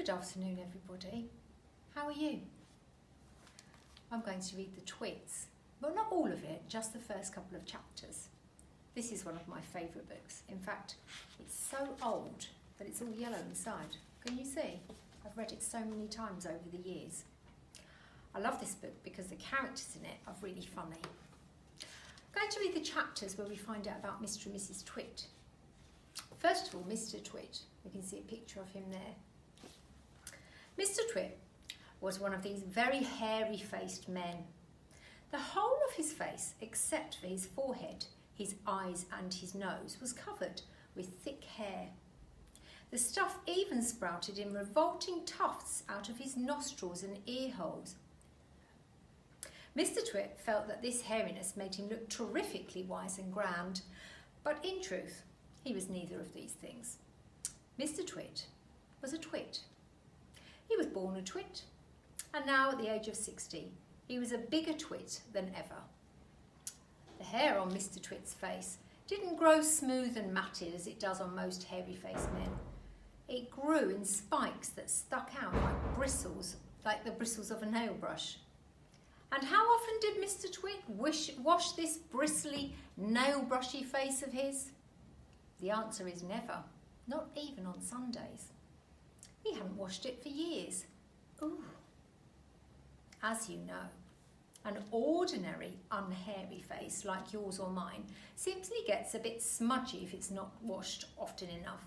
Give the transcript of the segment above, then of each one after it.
Good afternoon, everybody. How are you? I'm going to read the Twits, but not all of it, just the first couple of chapters. This is one of my favourite books. In fact, it's so old that it's all yellow inside. Can you see? I've read it so many times over the years. I love this book because the characters in it are really funny. I'm going to read the chapters where we find out about Mr. and Mrs. Twit. First of all, Mr. Twit. We can see a picture of him there. Mr. Twit was one of these very hairy-faced men. The whole of his face, except for his forehead, his eyes and his nose, was covered with thick hair. The stuff even sprouted in revolting tufts out of his nostrils and ear holes. Mr. Twit felt that this hairiness made him look terrifically wise and grand, but in truth, he was neither of these things. Mr. Twit was a twit. He was born a twit, and now at the age of 60, he was a bigger twit than ever. The hair on Mr. Twit's face didn't grow smooth and matted as it does on most hairy-faced men. It grew in spikes that stuck out like bristles, like the bristles of a nail brush. And how often did Mr. Twit wash this bristly, nail-brushy face of his? The answer is never, not even on Sundays. He hadn't washed it for years. Ooh. As you know, an ordinary unhairy face like yours or mine simply gets a bit smudgy if it's not washed often enough.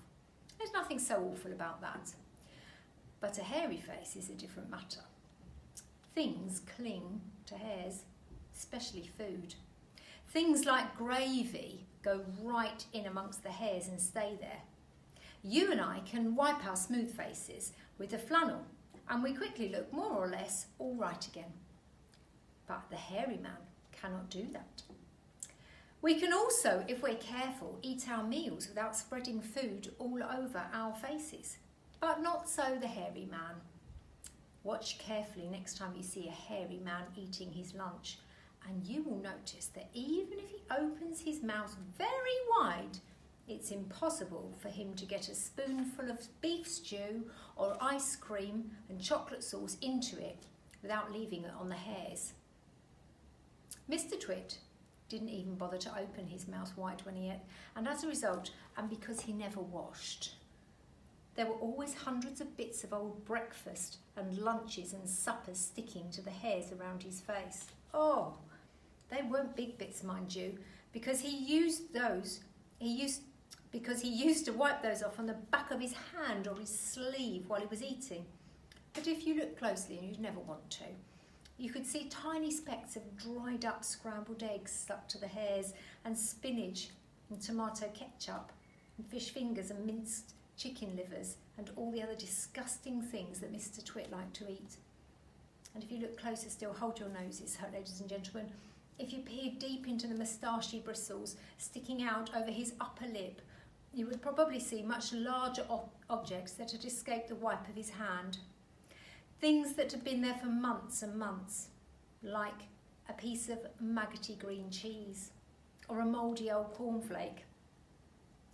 There's nothing so awful about that. But a hairy face is a different matter. Things cling to hairs, especially food. Things like gravy go right in amongst the hairs and stay there. You and I can wipe our smooth faces with a flannel and we quickly look more or less all right again. But the hairy man cannot do that. We can also, if we're careful, eat our meals without spreading food all over our faces. But not so the hairy man. Watch carefully next time you see a hairy man eating his lunch, and you will notice that even if he opens his mouth very wide, it's impossible for him to get a spoonful of beef stew or ice cream and chocolate sauce into it without leaving it on the hairs. Mr. Twit didn't even bother to open his mouth wide when he ate, and as a result, and because he never washed, there were always hundreds of bits of old breakfast and lunches and suppers sticking to the hairs around his face. Oh, they weren't big bits, mind you, because he used to wipe those off on the back of his hand or his sleeve while he was eating. But if you look closely, and you'd never want to, you could see tiny specks of dried up scrambled eggs stuck to the hairs, and spinach and tomato ketchup and fish fingers and minced chicken livers and all the other disgusting things that Mr. Twit liked to eat. And if you look closer still, hold your noses, ladies and gentlemen. If you peered deep into the moustachy bristles sticking out over his upper lip, you would probably see much larger objects that had escaped the wipe of his hand. Things that had been there for months and months, like a piece of maggoty green cheese, or a mouldy old cornflake,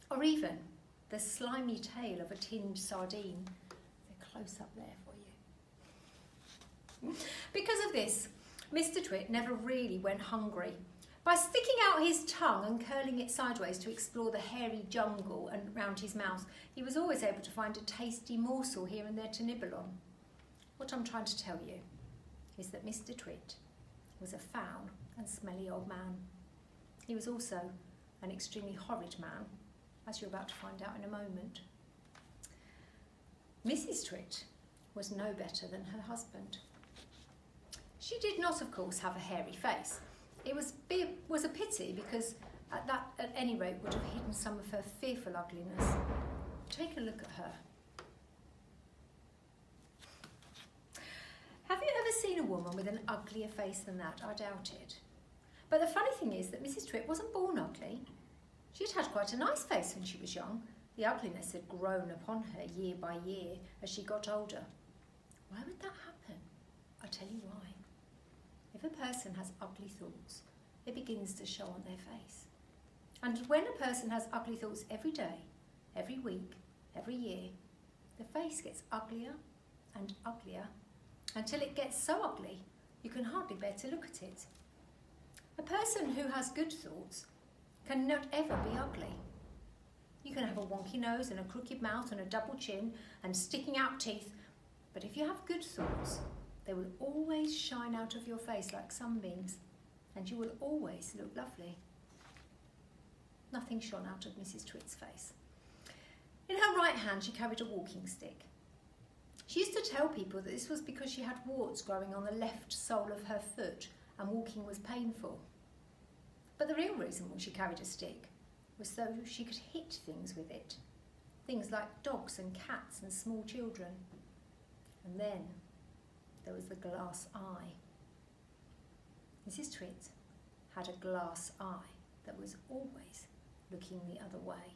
or even the slimy tail of a tinned sardine. They're close up there for you. Because of this, Mr. Twit never really went hungry. By sticking out his tongue and curling it sideways to explore the hairy jungle and round his mouth, he was always able to find a tasty morsel here and there to nibble on. What I'm trying to tell you is that Mr. Twit was a foul and smelly old man. He was also an extremely horrid man, as you're about to find out in a moment. Mrs. Twit was no better than her husband. She did not, of course, have a hairy face. It was a pity because at any rate, would have hidden some of her fearful ugliness. Take a look at her. Have you ever seen a woman with an uglier face than that? I doubt it. But the funny thing is that Mrs. Twit wasn't born ugly. She'd had quite a nice face when she was young. The ugliness had grown upon her year by year as she got older. Why would that happen? I'll tell you why. If a person has ugly thoughts, it begins to show on their face. And when a person has ugly thoughts every day, every week, every year, the face gets uglier and uglier until it gets so ugly you can hardly bear to look at it. A person who has good thoughts can not ever be ugly. You can have a wonky nose and a crooked mouth and a double chin and sticking out teeth, but if you have good thoughts, they will always shine out of your face like sunbeams, and you will always look lovely. Nothing shone out of Mrs. Twit's face. In her right hand she carried a walking stick. She used to tell people that this was because she had warts growing on the left sole of her foot and walking was painful. But the real reason why she carried a stick was so she could hit things with it. Things like dogs and cats and small children. And then there was the glass eye. Mrs. Twit had a glass eye that was always looking the other way.